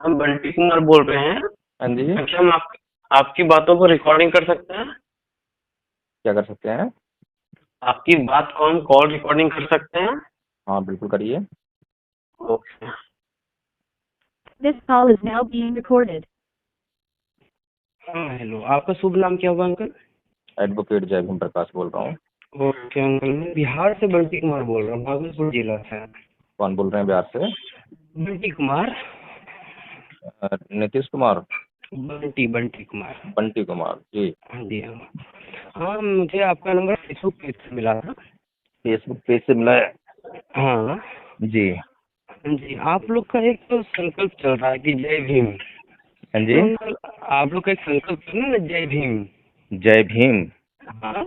हम बंटी कुमार बोल रहे हैं। हाँ जी। क्या हम आपकी बातों को रिकॉर्डिंग कर सकते हैं? क्या कर सकते हैं? आपकी बात को हम कॉल रिकॉर्डिंग कर सकते हैं? हाँ बिल्कुल करिए। Okay. This call is now being recorded. हाँ हेलो, आपका शुभ नाम क्या होगा अंकल? एडवोकेट जय भीम प्रकाश बोल रहा हूँ। ओके अंकल, मैं बिहार से बंटी कुमार बोल रहा हूँ, भागलपुर जिला से। कौन बोल रहे हैं बिहार से? बंटी कुमार। नीतीश कुमार? बंटी कुमार। बंटी कुमार जी। हाँ जी हाँ। हाँ, मुझे आपका नंबर फेसबुक पेज से मिला था। फेसबुक पेज से मिला है? हाँ जी। हाँ जी, आप लोग का एक तो संकल्प चल रहा है कि जय भीम। हाँ जी। तो अंकल, आप लोग का एक संकल्प चल रहा है ना, जय भीम। जय भीम। हाँ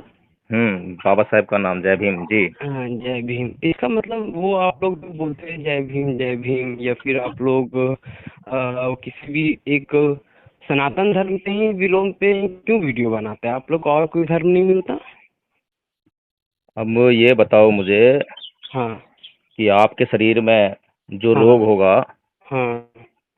बाबा साहेब का नाम जय भीम जी। हाँ, जय भीम। इसका मतलब वो आप लोग जो बोलते हैं जय भीम, या फिर आप लोग किसी भी एक सनातन धर्म पे ही बिलोंग पे क्यों वीडियो बनाते हैं? आप लोग को और कोई धर्म नहीं मिलता? अब ये बताओ मुझे हाँ कि आपके शरीर में जो हाँ रोग होगा, हाँ।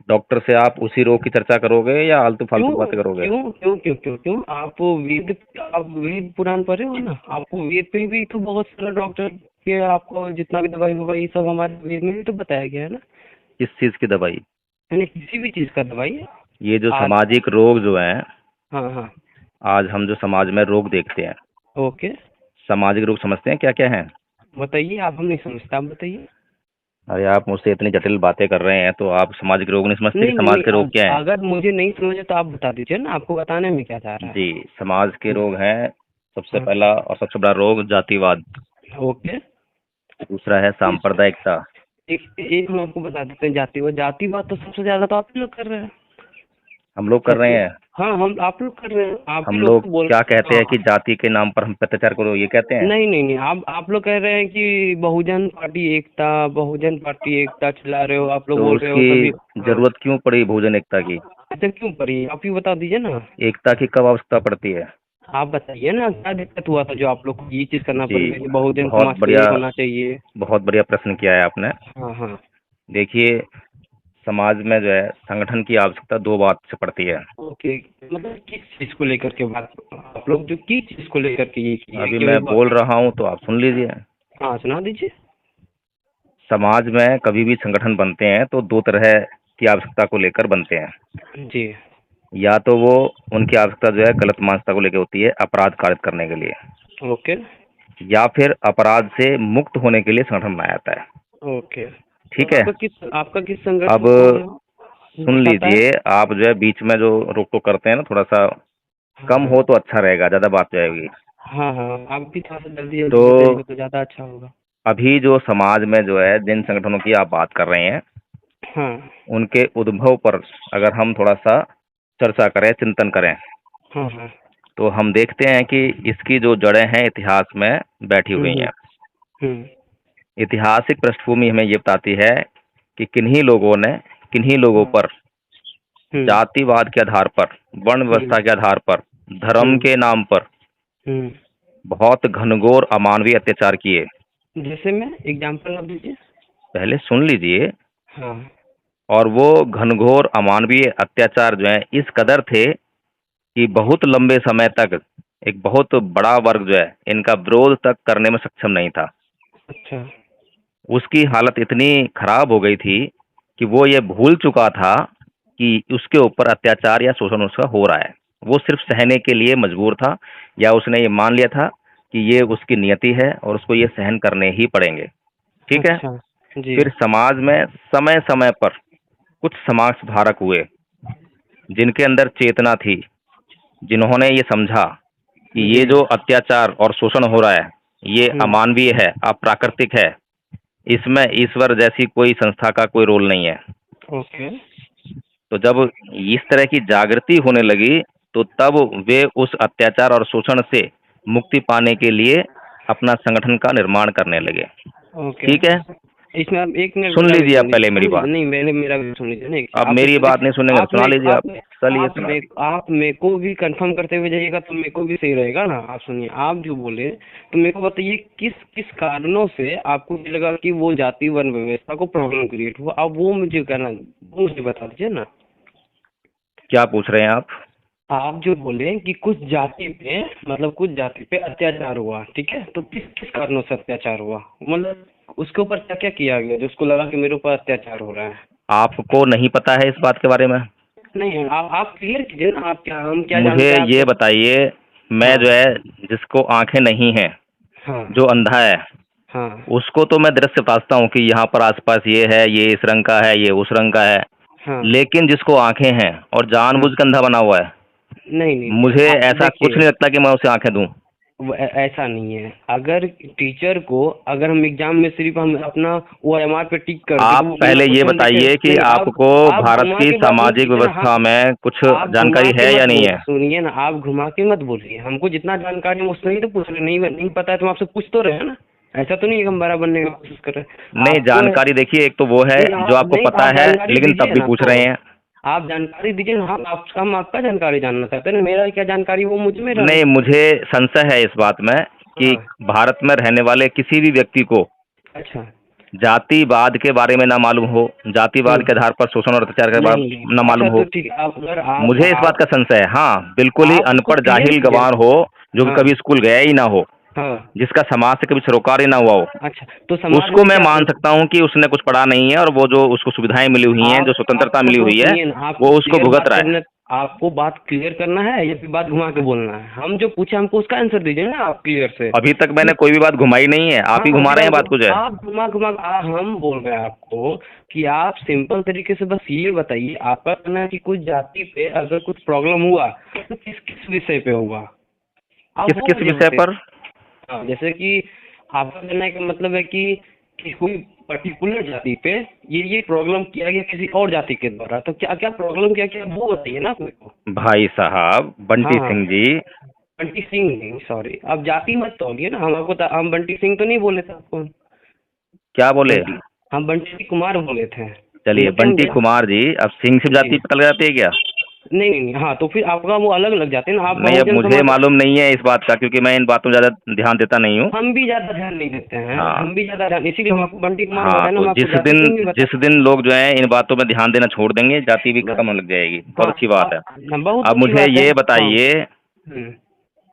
डॉक्टर से आप उसी रोग की चर्चा करोगे या आलतू फालतू क्यों बातें करोगे? क्यों क्यों क्यों क्यों क्यों आप वेद पुराण पढ़े हो ना? आपको वेद पे भी तो बहुत सारा डॉक्टर के आपको जितना भी दवाई होगा ये सब हमारे वेद में भी तो बताया गया है ना। किस चीज़ की दवाई? यानी किसी भी चीज का दवाई है। ये जो आज सामाजिक रोग जो हैं, हाँ हाँ। आज हम जो समाज में रोग देखते हैं, ओके, सामाजिक रोग समझते हैं क्या क्या हैं? बताइए। आप हम नहीं समझते, आप बताइए। अरे आप मुझसे इतनी जटिल बातें कर रहे हैं तो आप सामाजिक रोग नहीं समझते कि नहीं नहीं समाज नहीं, के रोग क्या हैं? अगर मुझे नहीं समझे तो आप बता दीजिए ना, आपको बताने में क्या चाह रहा है। जी, समाज के रोग हैं। सबसे हाँ, पहला और सबसे बड़ा रोग जातिवाद। ओके। दूसरा है सांप्रदायिकता। एक हम आपको बता देते हैं, जातिवाद तो सबसे ज्यादा तो आप ही लोग कर रहे हैं। हम लोग कर रहे सबसे हैं। हाँ, हम आप लोग कर रहे हैं, आप ही हम लोग लोग तो बोल क्या कहते हैं हाँ। कि जाति के नाम पर हम पे अत्याचार करो, ये कहते हैं? नहीं नहीं नहीं, आप लोग कह रहे हैं कि बहुजन पार्टी एकता चला रहे हो, आप लोग तो बोल रहे हो उसकी सभी। हाँ, जरूरत क्यों पड़ी भोजन एकता की? अच्छा क्यों पड़ी? आप ही बता दीजिए ना। एकता की कब आवश्यकता पड़ती है? आप बताइए ना, क्या दिक्कत हुआ था जो आप लोग को ये चीज करना जी, पड़ गया कि बहुजन बहुत समाज को बढ़िया। एक होना चाहिए? बहुत बढ़िया प्रश्न किया है आपने। हाँ हाँ। देखिए, समाज में जो है संगठन की आवश्यकता दो बात से पड़ती है। ओके, मतलब किस चीज को लेकर के बात, आप लोग जो किस चीज को लेकर के ये किए अभी कि मैं बोल रहा हूँ तो आप सुन लीजिए। हाँ, सुना दीजिए। समाज में कभी भी संगठन बनते हैं तो दो तरह की आवश्यकता को लेकर बनते हैं। जी। या तो वो उनकी आवश्यकता जो है गलत मानसिकता को लेकर होती है, अपराध कारित करने के लिए, ओके या फिर अपराध से मुक्त होने के लिए संगठन बनाया जाता है। ओके। तो ठीक है। आपका किस संगठन अब को सुन दिखाता है? लीजिए, आप जो है बीच में जो रोक टोक करते हैं ना, थोड़ा सा हाँ कम हाँ हो तो अच्छा रहेगा, ज़्यादा बात जाएगी। हाँ हाँ, आप भी थोड़ा सा जल्दी जल्दी तो बताइएगा तो ज्यादा अच्छा होगा। अभी जो समाज में जो है जिन संगठनों की आप बात कर रहे हैं, हाँ उनके उद्भव पर अगर हम थोड़ा सा चर्चा करें, चिंतन करें, हाँ हाँ। तो हम देखते हैं कि इसकी जो जड़ें हैं इतिहास में बैठी हुई हम्म हैं। हम्म ऐतिहासिक पृष्ठभूमि हमें ये बताती है कि किन्हीं लोगों ने किन्हीं लोगों हम्म पर हम्म जातिवाद के आधार पर, वर्ण हम्म व्यवस्था के आधार पर, धर्म हम्म के नाम पर हम्म। बहुत घनघोर अमानवीय अत्याचार किए। जैसे में एग्जांपल आप दीजिए। पहले सुन लीजिए। हाँ। और वो घनघोर अमानवीय अत्याचार जो है इस कदर थे कि बहुत लंबे समय तक एक बहुत बड़ा वर्ग जो है इनका विरोध तक करने में सक्षम नहीं था। अच्छा। उसकी हालत इतनी खराब हो गई थी कि वो ये भूल चुका था कि उसके ऊपर अत्याचार या शोषण उसका हो रहा है। वो सिर्फ सहने के लिए मजबूर था, या उसने ये मान लिया था कि ये उसकी नियति है और उसको ये सहन करने ही पड़ेंगे। ठीक है। अच्छा जी। फिर समाज में समय समय पर कुछ समाज सुधारक हुए जिनके अंदर चेतना थी, जिन्होंने ये समझा कि ये जी। जो अत्याचार और शोषण हो रहा है ये हम्म। अमानवीय है, अप्राकृतिक है, इसमें ईश्वर जैसी कोई संस्था का कोई रोल नहीं है। ओके। तो जब इस तरह की जागृति होने लगी तो तब वे उस अत्याचार और शोषण से मुक्ति पाने के लिए अपना संगठन का निर्माण करने लगे। ओके। ठीक है। इसमें आप एक मिनट सुन मेरा भी लीजिए आप सुन पहले मेरी लीजिए। बात। नहीं मेरा भी सुन लीजिए ना अब मेरी बात नहीं सुनेंगे तो सुना लीजिए आप। चलिए सुना। आप मेरे को भी कंफर्म करते हुए जाइएगा तो मेरे को भी सही रहेगा ना। आप सुनिए, आप जो बोले तो मेरे को बताइए किस किस कारणों से आपको ये लगा कि वो जाति वन व्यवस्था को प्रॉब्लम क्रिएट हुआ, अब वो मुझे कहना, वो मुझे बता दीजिए ना। क्या पूछ रहे हैं आप? आप जो बोले कि कुछ जाति पे, मतलब कुछ जाति पे अत्याचार हुआ, ठीक है, तो किस किस कारणों से अत्याचार हुआ, मतलब उसके ऊपर क्या क्या किया गया जो उसको लगा कि मेरे ऊपर अत्याचार हो रहा है? आपको नहीं पता है इस बात के बारे में? नहीं, आप क्लियर कीजिए ना, आप क्या, हम क्या मुझे जानते हैं ये आप? बताइए, मैं हाँ जो है जिसको आंखें नहीं हैं, हाँ जो अंधा है, हाँ उसको तो मैं दृश्य बताता हूँ कि यहाँ पर आसपास ये है, ये इस रंग का है, ये उस रंग का है। हाँ लेकिन जिसको आंखें हैं और जानबूझ हाँ। के अंधा बना हुआ है, नहीं नहीं नहीं, मुझे आप ऐसा कुछ देखिए, नहीं लगता कि मैं उसे आंखें दूं। ऐसा नहीं है। अगर टीचर को, अगर हम एग्जाम में सिर्फ हम अपना OMR पे टिक कर दे, आप वो बिना पहले ये क्वेश्चन देखे, बताइए कि नहीं आपको आप भारत घुमा की के बात मत सामाजिक कीजिए ना। व्यवस्था में कुछ आप घुमा जानकारी के है या मत नहीं बोल, है? सुनिए ना, आप घुमा के मत बोलिए। हमको जितना जानकारी है उसमें ही तो पूछ रहे, नहीं पता है तो हम आपसे पूछ तो रहे हैं ना। ऐसा तो नहीं है कि हम बराबर बनने की कोशिश कर रहे हैं नहीं, आपको जानकारी देखिए, एक तो वो है नहीं जो आप आपको नहीं पता आप है जानकारी लेकिन दीजिए तब भी ना पूछ तो, रहे हैं। आप जानकारी दीजिए ना। हम आपका जानकारी जानना चाहते हैं ना, मेरा क्या जानकारी वो मुझ में रहा। नहीं, मुझे संशय है इस बात में कि हाँ भारत में रहने वाले किसी भी व्यक्ति को अच्छा। जातिवाद के बारे में ना मालूम हो, जातिवाद के आधार पर शोषण और अत्याचार के बारे नहीं में ना अच्छा मालूम तो हो। ठीक है, आप अगर मुझे इस बात का संशय है, हाँ, बिल्कुल ही आप उसको अनपढ़ क्लियर जाहिल कीजिए। गंवार हो, जो हाँ कभी स्कूल गया ही ना हो, हाँ जिसका समाज से कभी सरोकार ही ना हुआ हो, अच्छा, तो समाज उसको में मैं क्या मान सकता हूँ कि उसने कुछ पढ़ा नहीं है और वो जो उसको सुविधाएं मिली हुई हैं, जो स्वतंत्रता आपको मिली तो हुई है, सुनिए ना, आपको वो उसको क्लियर भुगत बात रहा है। करना, आपको बात क्लियर करना है या फिर बात घुमा के बोलना है? हम जो पूछे हमको उसका आंसर दीजिए ना आप क्लियर से। अभी तक मैंने कोई भी बात घुमाई नहीं है, आप ही हाँ घुमा फिर रहे हैं हमको बात कुछ है। आप घुमा घुमा हम बोल रहे हैं आपको कि आप सिंपल तरीके से बस ये बताइए, आपका कहना है कि कुछ जाति पे अगर कुछ प्रॉब्लम हुआ तो किस किस विषय पे हुआ, आप किस वो किस मुझे विषय बताइए। पर? हाँ, जैसे कि आपका कहने का मतलब है कि कोई पर्टिकुलर जाति पे ये प्रॉब्लम किया गया किसी और जाति के द्वारा, तो क्या क्या प्रॉब्लम क्या क्या वो बताइए ना आप मेरे को। भाई साहब हाँ बंटी हाँ, सिंह जी। बंटी सिंह नहीं, सॉरी, आप जाति मत तो होगी ना, हम आपको हम बंटी सिंह तो नहीं बोले थे आपको। क्या बोले? बंटी, हम बंटी कुमार बोले थे। चलिए, गलती हम बंटी कुमार जी, अब सिंह से जी, जाति पता लग जाती है क्या? नहीं नहीं नहीं, हाँ तो फिर आपका वो अलग लग जाते हैं ना, आप नहीं, अब बहुजन मुझे समाज। मालूम नहीं है इस बात का, क्योंकि मैं इन बातों में ज्यादा ध्यान देता नहीं हूँ। हम भी ज्यादा ध्यान नहीं देते हैं, हाँ हम भी ज्यादा ध्यान, इसीलिए हम आपको बंटी कुमार हाँ, बताए ना, तो हम आपको जाति सिंह भी बताए। जिस दिन लोग जो है इन बातों में ध्यान देना छोड़ देंगे, जाति भी बस, खत्म होने लग जाएगी। बहुत हाँ अच्छी बात है। बहुत अब अच्छी मुझे बात है। ये हाँ बताइए हम्म,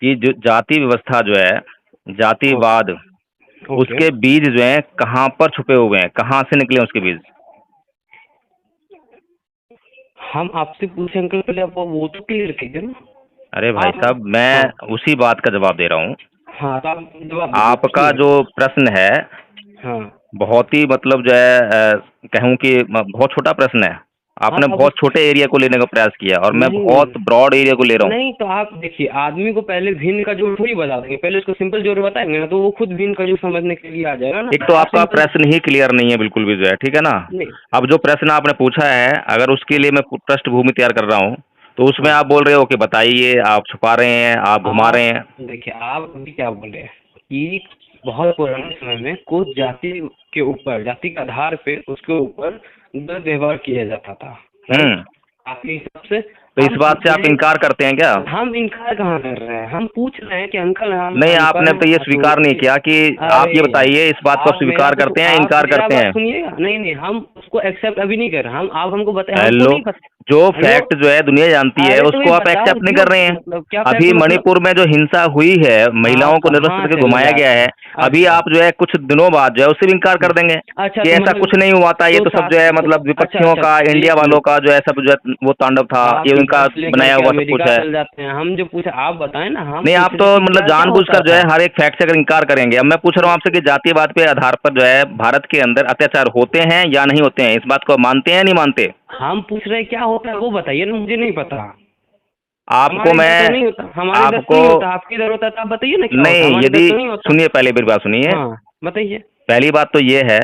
कि जो जाति व्यवस्था जो है, जातिवाद, ओके। उसके बीज जो है कहाँ पर छुपे हुए हैं, कहाँ से निकले उसके बीज? हम आपसे पूछे अंकल, पहले आप वो तो क्लियर कीजिए ना। अरे भाई आप साहब, मैं हाँ उसी बात का जवाब दे रहा हूँ। हाँ, तो आप जवाब दीजिए, आपका पूछिए। जो प्रश्न है हाँ बहुत ही मतलब जो है कहूँ कि बहुत छोटा प्रश्न है। हाँ, आपने तो आप बहुत छोटे एरिया को लेने का प्रयास किया और मैं नहीं बहुत ब्रॉड एरिया को ले रहा हूँ। नहीं, तो आप देखिए, आदमी को पहले भिन्न का जोड़ थोड़ी बता देंगे, पहले उसको सिंपल जोड़ बताएंगे ना, तो वो खुद भिन्न का जोड़ समझने के लिए आ जाएगा ना। एक तो आप आपका सिंपल प्रश्न ही क्लियर नहीं है बिल्कुल भी जो है, ठीक है ना। नहीं। अब जो प्रश्न आपने पूछा है, अगर उसके लिए मैं पृष्ठभूमि तैयार कर रहा हूँ, तो उसमें हाँ, आप बोल रहे हो कि बताइए, आप छुपा रहे हैं, आप घुमा आप रहे हैं। देखिए, आप अभी क्या बोले कि बहुत पुराने समय में कुछ जाति के ऊपर, जाति के आधार पे उसके ऊपर गलत व्यवहार किया जाता था, राइट? आपके हिसाब से तो इस हम बात पूछ से आप रहे हैं, इनकार करते हैं क्या? हम इनकार कहाँ कर रहे हैं, हम पूछ रहे हैं कि अंकल हम नहीं, अनपढ़ आपने हैं, तो ये आप स्वीकार नहीं किया कि आप अरे ये बताइए, इस बात को आप आप मेरा स्वीकार करते हैं, आप इनकार मेरा करते बात हैं? सुनिएगा। नहीं नहीं, हम उसको एक्सेप्ट अभी नहीं कर रहे, हम आप हमको बताए, हमको हेलो, नहीं पता। जो हेलो, फैक्ट जो है दुनिया जानती है अरे तो ये उसको आप बता एक्सेप्ट नहीं दो, कर रहे हैं। मतलब क्या फैक्ट, अभी मतलब मणिपुर में जो हिंसा हुई है, हाँ महिलाओं को निर्वस्त्र कहाँ करके चले घुमाया गया जाते है, हैं? अभी अच्छा आप जो है कुछ दिनों बाद जो है उससे भी इनकार कर देंगे अच्छा, कि तो ऐसा मतलब कुछ नहीं हुआ था, ये तो सब जो है मतलब अच्छा विपक्षियों अच्छा, का, इंडिया एक वालों मिनट, का जो है सब जो है वो तांडव था, आप ये उनका इधर से लेकर बनाया के हुआ सब कुछ अमेरिका है। चल जाते हैं, हम जो पूछे आप बताएं ना, हम नहीं, पूछ आप रहे तो कि मतलब क्या क्या होता जानबूझकर जो है था। हर एक फैक्ट से अगर इनकार करेंगे। अब मैं पूछ रहा हूँ आपसे कि जातिवाद पे आधार पर जो है भारत के अंदर अत्याचार होते हैं या नहीं होते हैं, इस बात को मानते हैं या नहीं मानते? हम पूछ रहे हैं क्या होता है वो बताइए ना, मुझे नहीं पता। आपको हमारे इधर तो मैं नहीं होता, हमारे इधर तो आपको नहीं होता, आपके इधर होता है तो आप बताइए ना क्या होता है, नहीं, हमारे इधर यदि तो नहीं होता। सुनिए, पहले मेरी बात सुनिए। हाँ बताइए। पहली बात तो ये है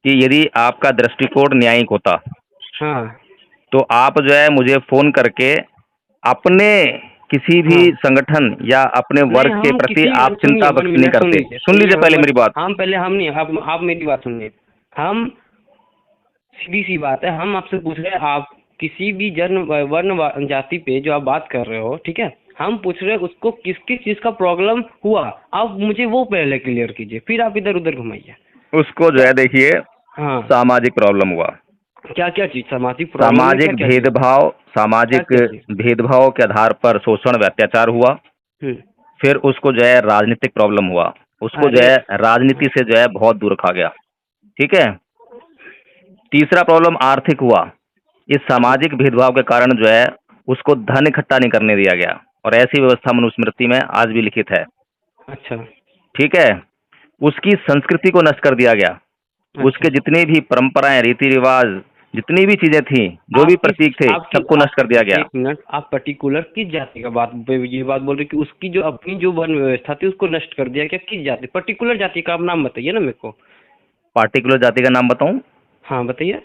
कि यदि आपका दृष्टिकोण न्यायिक होता हाँ तो आप जो है मुझे फोन करके अपने किसी भी हाँ, संगठन या अपने नहीं वर्ग के हम प्रति किसी, आप सुनिए चिंता वन व्यक्त नहीं मिनट, सुन करते। लीजिए सुन लीजिए हम पहले मेरी बात। हम पहले हम नहीं, आप मेरी बात सुनिए। हम सीधी सी बात है, हम आपसे पूछ रहे हैं, आप किसी भी वर्ण जाति पे जो आप बात कर रहे हो, ठीक है, हम पूछ रहे हैं उसको किस किस चीज का प्रॉब्लम हुआ, आप मुझे वो पहले क्लियर कीजिए, फिर आप इधर उधर घुमाइए। उसको जो है देखिए, हाँ, सामाजिक प्रॉब्लम हुआ, क्या क्या चीज सामाजिक प्रॉब्लम में, क्या क्या चीज, सामाजिक क्या चीज। भेदभाव के आधार पर शोषण व अत्याचार हुआ। हम्म। फिर उसको जो है राजनीतिक प्रॉब्लम हुआ, उसको जो अरे है राजनीति से जो है बहुत दूर रखा गया, ठीक है। तीसरा प्रॉब्लम आर्थिक हुआ, इस सामाजिक भेदभाव के कारण जो है उसको धन इकट्ठा नहीं करने दिया गया, और ऐसी व्यवस्था मनुस्मृति में आज भी लिखित है, अच्छा ठीक है। उसकी संस्कृति को नष्ट कर दिया गया, उसके अच्छा। जितनी भी परंपराएं, रीति रिवाज, जितनी भी चीजें थी, जो भी प्रतीक थे, सबको नष्ट कर दिया गया। एक मिनट, आप पर्टिकुलर किस जाति का ये बात बोल रहे कि उसकी जो अपनी जो वर्ण व्यवस्था थी उसको नष्ट कर दिया, क्या किस जाति, पर्टिकुलर जाति का आप नाम बताइए ना मेरे को। पार्टिकुलर जाति का नाम बताऊं? हाँ बताइए।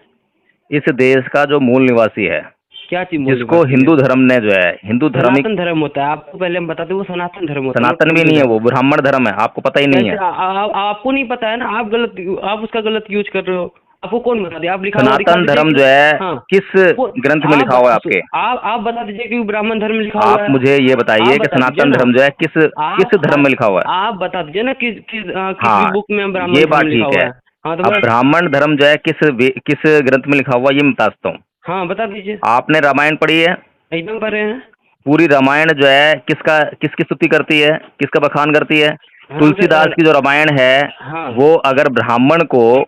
इस देश का जो मूल निवासी है, क्या चीज जिसको हिंदू धर्म ने जो है, हिंदू धर्म, सनातन धर्म होता है, आपको पहले हम बताते, वो सनातन धर्म होता है। सनातन भी नहीं है, वो ब्राह्मण धर्म है, आपको पता ही नहीं है। आपको नहीं पता है ना, आप उसका गलत यूज कर रहे हो। आपको कौन बता दिया? आप लिखा हुआ दिखा सनातन धर्म दीजिए जो है हाँ, किस ग्रंथ में लिखा हुआ है आपके? आप बता दीजिए कि ब्राह्मण धर्म लिखा हुआ है। आप मुझे ये बताइए कि सनातन धर्म जो है किस धर्म में लिखा हुआ है? आप बता दीजिए ना किस हाँ, बुक में ब्राह्मण ये धर्म बात लिखा ठीक हुआ है। है। हाँ तो अब ब्राह्मण धर्म जो है किस ग्रंथ में लिखा हुआ है, ये मैं बता सकता हूँ। हाँ बता दीजिए। आपने रामायण पढ़ी है? एकदम पढ़ रहे हैं। पूरी रामायण जो है किसकी स्तुति करती है, किसका बखान करती है? हाँ, तुलसीदास की जो रामायण है, हाँ, वो अगर ब्राह्मण को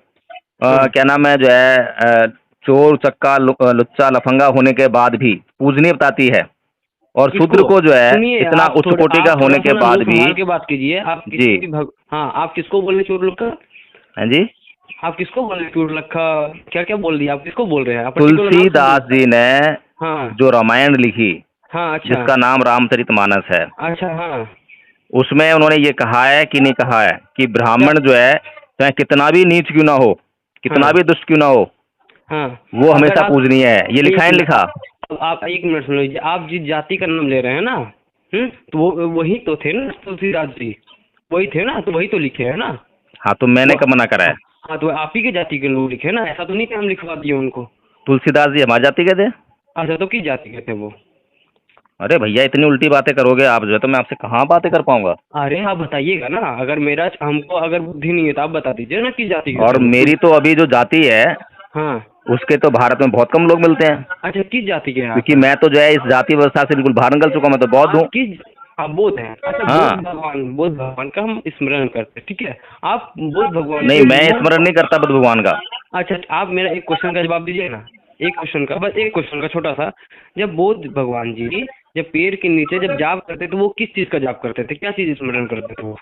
क्या नाम है जो है चोर चक्का लुच्चा लफंगा होने के बाद भी पूजनीय बताती है, और शूद्र को जो है सुनिए, इतना आप उच्च कोटि का होने के बाद भी। संभाल के बात कीजिए। आप जी। हाँ, आप किसको बोल रहे चोर लुक्का? हाँ जी, आप किसको बोल रहे चोर लक्खा? क्या क्या बोल दिया? आप किसको बोल रहे हैं? आप particular नाम तुलसीदास जी ने हाँ जो रामायण लिखी, हाँ। अच्छा जिसका नाम रामचरितमानस है, अच्छा। हाँ उसमें उन्होंने ये कहा है कि नहीं कहा है कि ब्राह्मण जो है चाहे कितना भी नीच क्यों ना हो, कितना हाँ। भी दुष्ट क्यों ना हो, हाँ वो हमेशा पूजनीय है। ये लिखा है, लिखा। आप एक मिनट सुन लीजिए। आप जिस जाति का नाम ले रहे हैं ना, तो वो वही तो थे ना, तुलसीदास जी वही थे ना, तो वही तो लिखे है ना। हाँ, तो मैंने कब मना करा है? हाँ तो आप ही के जाति के लोग लिखे ना, ऐसा तो नहीं कि हम लिखवा दिए उनको। तुलसीदास जी हमारी जाति के थे। अच्छा, तो किस जाति के थे वो? अरे भैया, इतनी उल्टी बातें करोगे आप जो है, तो मैं आपसे कहाँ बातें कर पाऊंगा। अरे आप बताइएगा ना, अगर हमको अगर बुद्धि नहीं है तो आप बता दीजिए ना किस जाति के और थे वो। मेरी तो अभी जो जाति है, हाँ। उसके तो भारत में बहुत कम लोग मिलते हैं, अच्छा, किस जाति के हैं आप? क्योंकि मैं तो जो है इस जाति व्यवस्था से बिल्कुल बाहर निकल चुका, मैं तो बौद्ध हूँ। आप बौद्ध हैं? अच्छा, हाँ। बुद्ध भगवान का हम स्मरण करते हैं, ठीक है। आप बुद्ध भगवान नहीं, मैं स्मरण नहीं करता बुद्ध भगवान का। अच्छा, आप मेरा एक क्वेश्चन का जवाब दीजिए ना, एक क्वेश्चन का, बस एक क्वेश्चन का छोटा सा। जब बुद्ध भगवान जी जब पेड़ के नीचे जब जाप करते तो वो किस चीज का जाप करते थे? क्या चीज स्मरण करते थे वो?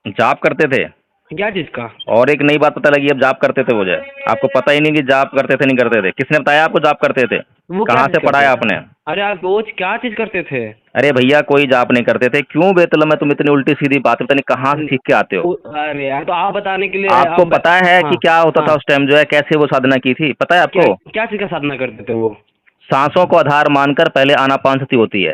जाप करते थे। क्या चीज का? और एक नई बात पता लगी, अब जाप करते थे वो जो है, आपको पता ही नहीं कि जाप करते थे नहीं करते थे। किसने बताया आपको जाप करते थे? वो कहाँ से पढ़ाया आपने? अरे आप रोज क्या चीज करते थे? अरे भैया, कोई जाप नहीं करते थे। क्यों बेतलब में तुम इतनी उल्टी सीधी बात पता नहीं कहाँ से सीख के आते हो? अरे यार, तो आप बताने के लिए आपको पता है कि क्या होता था उस टाइम जो है, कैसे वो साधना की थी? पता है आपको? क्या चीज का साधना करते थे वो? सांसों को आधार मानकर पहले आनापानसती होती है,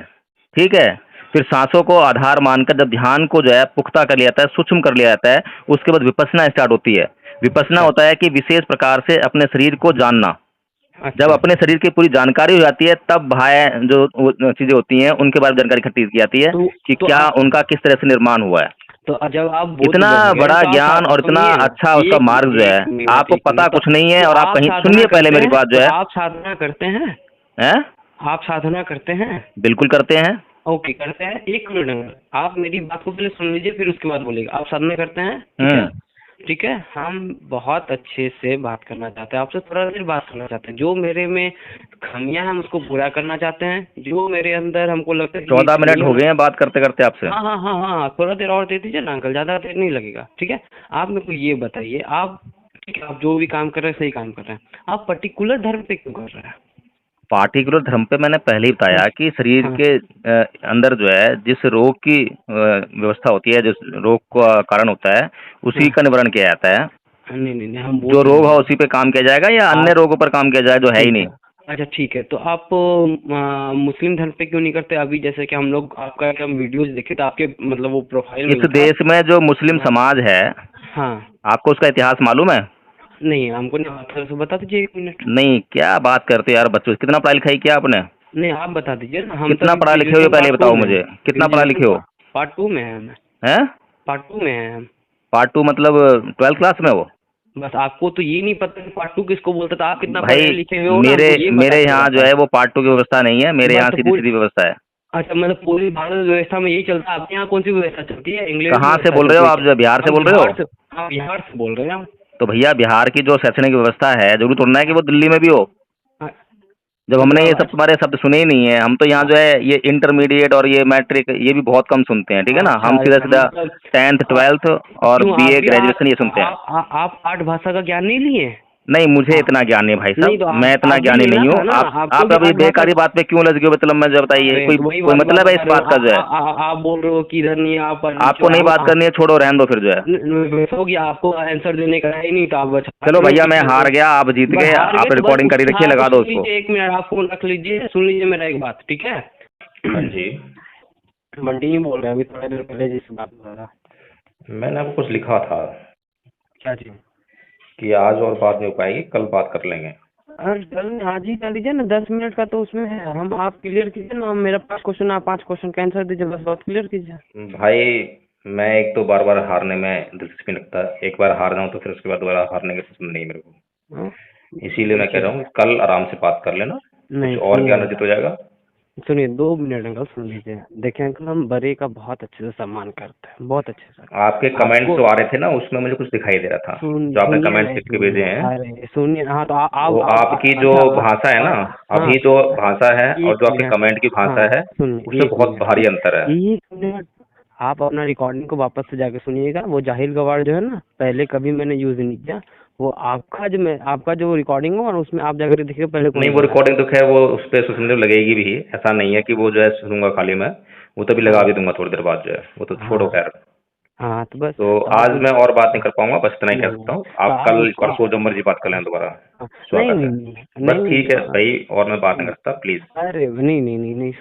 ठीक है। फिर सांसों को आधार मानकर जब ध्यान को जो है पुख्ता कर लिया जाता है, सूक्ष्म कर लिया जाता है, उसके बाद विपස්සना स्टार्ट होती है। विपස්සना होता है कि विशेष प्रकार से अपने शरीर को जानना। जब अपने शरीर की पूरी जानकारी हो जाती है, तब बाह्य जो चीजें होती हैं उनके बारे में जानकारी इकट्ठी की जाती है कि क्या उनका किस तरह से निर्माण हुआ है। तो जब आप इतना बड़ा ज्ञान और इतना अच्छा उसका मार्ग जो है, आपको पता कुछ नहीं है। और आप कहीं सुनिए पहले मेरी बात जो है। आप साधना करते हैं? आप साधना करते हैं? बिल्कुल करते हैं। ओके, करते हैं। एक मिनट, आप मेरी बात को पहले सुन लीजिए, फिर उसके बाद बोलिएगा। आप साधना करते हैं? ठीक है। हम बहुत अच्छे से बात करना चाहते हैं आपसे, थोड़ा देर बात करना चाहते हैं। जो मेरे में खामियां हैं हम उसको पूरा करना चाहते हैं। जो मेरे अंदर हमको लगता है 14 मिनट हो गए हैं बात करते करते आपसे। हाँ हाँ हाँ हाँ, थोड़ा देर और दे दीजिए ना अंकल, ज्यादा देर नहीं लगेगा, ठीक है। आप मेरे को ये बताइए, आप ठीक है, आप जो भी काम कर रहे हैं सही काम कर रहे हैं, आप पर्टिकुलर धर्म पे क्यों कर रहे हैं? पार्टिकुलर धर्म पे मैंने पहले ही बताया कि शरीर के अंदर जो है जिस रोग की व्यवस्था होती है, जिस रोग का कारण होता है, उसी का निवारण किया जाता है। नहीं, हम जो रोग है उसी पे काम किया जाएगा, या अन्य रोगों पर काम किया जाए जो है ही नहीं। अच्छा ठीक है, तो आप मुस्लिम धर्म पे क्यों नहीं करते? अभी जैसे कि हम लोग आपका हम वीडियोज देखे तो आपके मतलब वो प्रोफाइल में इस देश में जो मुस्लिम समाज है, हाँ, आपको उसका इतिहास मालूम है? नहीं हमको नहीं आता, तो बता दीजिए 1 मिनट। नहीं, क्या बात करते हो यार बच्चों, कितना पढ़ाई लिखाई किया आपने? नहीं आप बता दीजिए ना, हम कितना तो पढ़ा लिखे हो ये पहले बताओ मुझे, कितना पढ़ा लिखे हो? पार्ट 2 में है हम। हैं? पार्ट 2 में है हम। पार्ट 2 मतलब 12th क्लास में हो? बस आपको तो ये नहीं पता कि पार्ट 2 किसको बोलते, तो आप कितना भाई पढ़े लिखे हुए हो ना, मेरे हमको ये पता मेरे यहाँ चलता जो है वो पार्ट 2 की व्यवस्था नहीं है, मेरे बस यहाँ तो सीधी पूरी- सीधी व्यवस्था है। अच्छा मतलब पूरी भारत व्यवस्था में यही चलता है, आपके यहाँ कौन सी व्यवस्था चलती है? इंग्लैंड कहाँ की से व्यवस्था बोल रहे हो चलती आप, है। जो बिहार से हम बोल रहे हो? हाँ बिहार से बोल रहे हैं हम। तो भैया बिहार की जो शैक्षणिक व्यवस्था है, जरूरी थोड़ा ना है कि वो दिल्ली में भी हो। हाँ, जब हमने ये मतलब सब तुम्हारे शब्द सुने ही नहीं है, हम तो यहाँ जो है ये इंटरमीडिएट और ये मैट्रिक ये भी बहुत कम सुनते हैं, ठीक है ना। अच्छा हम सीधा अच्छा, सीधा मतलब 10th 12th और क्यों BA ग्रेजुएशन ये सुनते हैं। आप 8 भाषा का ज्ञान नहीं लिए? नहीं, मुझे इतना ज्ञान नहीं है भाई नहीं तो साहब, मैं इतना आप भी ज्ञानी लेना नहीं था हूँ। ना, आप आपको भी अभी 8 भाषा। बेकारी बात पे क्यों लग गए हो, मतलब मैं जब बताइए, अरे कोई तो वही कोई बात मतलब है इस बता रहे बात का जो है? आप बोल रहे हो कि इधर नहीं आप आपको नहीं बात करनी है, छोड़ो, रहने दो फिर जो है। हो गया, आपको आंसर देने का है ही नहीं, तो आप चलो भैया मैं हार गया, आप जीत गए, आप रिकॉर्डिंग करी रखिए, लगा दो उसको। 1 मिनट आप फोन रख लीजिए, सुन लीजिए मेरा एक बात, ठीक है? हाँ जी, बंटी ही बोल रहे हैं, अभी थोड़ा देर पहले जिससे बात कर रहा। मैंने आपको कुछ लिखा था क्या चीज? कि आज और बात नहीं हो पाएगी, कल बात कर लेंगे। अरे चल आज ही कर लीजिए ना, 10 मिनट का तो उसमें है। हम आप क्लियर कीजिए ना, मेरा 5 क्वेश्चन, आप 5 क्वेश्चन का आंसर दीजिए, बस बात क्लियर कीजिए। भाई मैं एक तो बार बार हारने में दिलचस्पी नहीं रखता, एक बार हार जाऊं तो फिर उसके बाद दोबारा हारने की पसंद नहीं मेरे को। हाँ? इसीलिए मैं कह रहा हूँ कल आराम से बात कर लेना, नहीं कुछ और सुनिए ज्ञान अर्जित हो जाएगा। सुनिए 2 मिनट अंकल सुन लीजिए। देखिए अंकल हम बड़े का बहुत अच्छे से सम्मान करते हैं, बहुत अच्छे से। आपके कमेंट्स आपको जो आ रहे थे ना उसमें मुझे कुछ दिखाई दे रहा था, जो आपने सुनिए कमेंट्स नहीं, लिख के भेजे हैं। अरे सुनिए, हाँ तो आप वो आपकी जो भाषा है ना, अभी जो भाषा है और जो आपके कमेंट की भाषा है, उसमें बहुत भारी अंतर है। 1 मिनट आप अपना रिकॉर्डिंग को वापस से जाके सुनिएगा। वो जाहिल गवार जो है ना, पहले कभी मैंने यूज नहीं किया। वो आपका जो रिकॉर्डिंग हो और उसमें आप जाकर देखिए पहले कौन नहीं वो बोला है। रिकॉर्डिंग तो खैर वो उस पर सुनने लगेगी भी, ऐसा नहीं है कि वो जो है सुनूंगा खाली मैं, वो तो भी लगा भी दूंगा थोड़ी देर बाद जो है, वो तो छोड़ो खैर। हाँ तो बस तो आज मैं और बात नहीं कर पाऊंगा, बस इतना ही कह सकता हूँ। आप कल परसों जब मर्जी बात कर लें दोबारा, नहीं स्वागत नहीं है। नहीं बस ठीक है भाई, और मैं बात नहीं कर सकता, प्लीज। अरे नहीं नहीं नहीं नहीं